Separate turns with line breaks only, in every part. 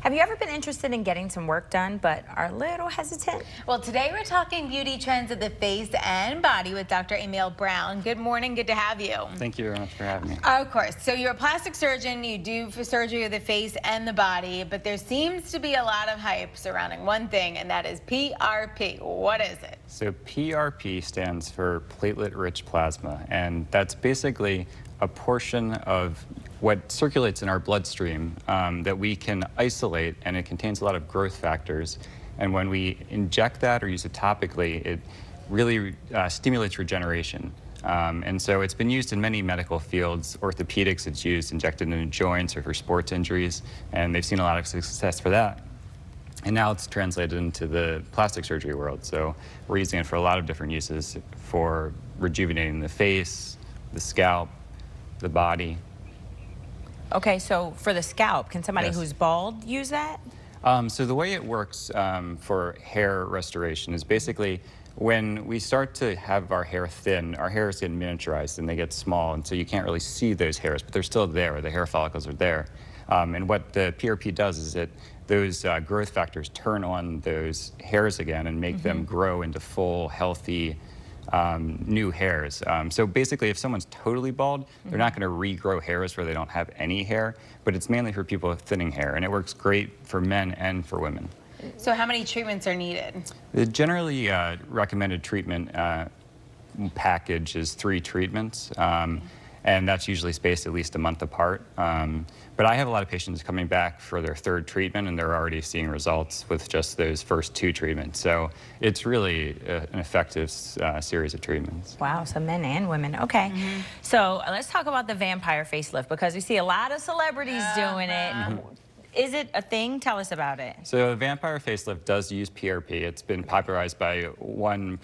Have you ever been interested in getting some work done but are a little hesitant?
Well, today we're talking beauty trends of the face and body with Dr. Emile Brown. Good morning. Good to have you.
Thank you very much for having me.
Of course. So you're a plastic surgeon. You do surgery of the face and the body, but there seems to be a lot of hype surrounding one thing, and that is PRP. What is it?
So PRP stands for platelet-rich plasma, and that's basically a portion of what circulates in our bloodstream that we can isolate, and it contains a lot of growth factors. And when we inject that or use it topically, it really stimulates regeneration. And so it's been used in many medical fields. Orthopedics, it's used injected into joints or for sports injuries, and they've seen a lot of success for that. And now it's translated into the plastic surgery world. So we're using it for a lot of different uses for rejuvenating the face, the scalp, the body.
Okay, so for the scalp, can somebody
Yes.
who's bald use that?
So the way it works for hair restoration is basically when we start to have our hair thin, our hairs get miniaturized and they get small, and so you can't really see those hairs, but they're still there. The hair follicles are there. And what the PRP does is those growth factors turn on those hairs again and make them grow into full, healthy, new hairs. So basically, if someone's totally bald, they're not going to regrow hairs where they don't have any hair, but it's mainly for people with thinning hair, and it works great for men and for women.
So how many treatments are needed?
The generally recommended treatment package is 3 treatments, and that's usually spaced at least a month apart. But I have a lot of patients coming back for their 3rd treatment, and they're already seeing results with just those first 2 treatments. So it's really an effective series of treatments.
Wow, so men and women. Okay, so let's talk about the vampire facelift, because we see a lot of celebrities doing it. Is it a thing? Tell us about it.
So a vampire facelift does use PRP. It's been popularized by one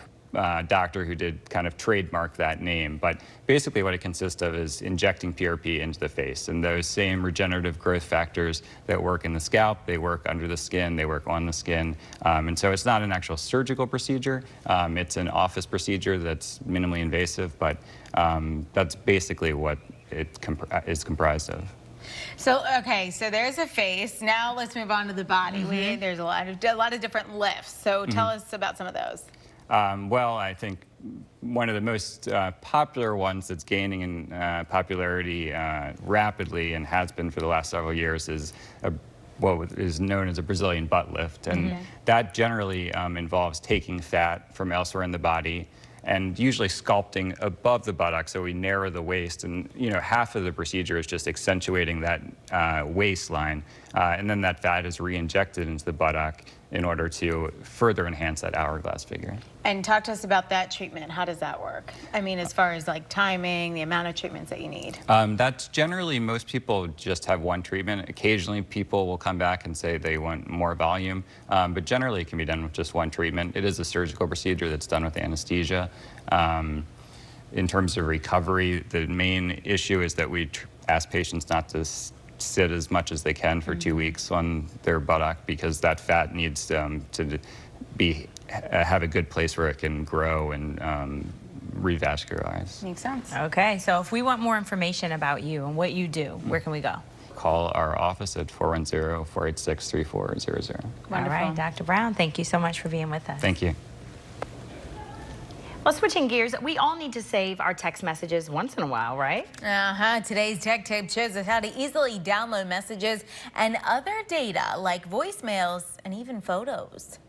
doctor who did kind of trademark that name, but basically what it consists of is injecting PRP into the face, and those same regenerative growth factors that work in the scalp, they work under the skin, they work on the skin, and so it's not an actual surgical procedure. It's an office procedure that's minimally invasive, but that's basically what it is comprised of.
So, okay, so there's a face. Now let's move on to the body. There's a lot of different lifts. So tell us about some of those.
Well, I think one of the most popular ones that's gaining in popularity rapidly and has been for the last several years is what is known as a Brazilian butt lift. And that generally involves taking fat from elsewhere in the body and usually sculpting above the buttock, so we narrow the waist, and half of the procedure is just accentuating that waistline, and then that fat is re-injected into the buttock in order to further enhance that hourglass figure.
And talk to us about that treatment. How does that work? I mean, as far as like timing, the amount of treatments that you need.
That's generally, most people just have one treatment. Occasionally people will come back and say they want more volume, but generally it can be done with just one treatment. It is a surgical procedure that's done with anesthesia. In terms of recovery, the main issue is that we ask patients not to sit as much as they can for 2 weeks on their buttock, because that fat needs to have a good place where it can grow and revascularize.
Makes sense.
Okay, so if we want more information about you and what you do, where can we go?
Call our office at 410-486-3400.
Wonderful.
All right, Dr. Brown, thank you so much for being with us.
Thank you.
Well, switching gears, we all need to save our text messages once in a while, right?
Today's tech tip shows us how to easily download messages and other data like voicemails and even photos.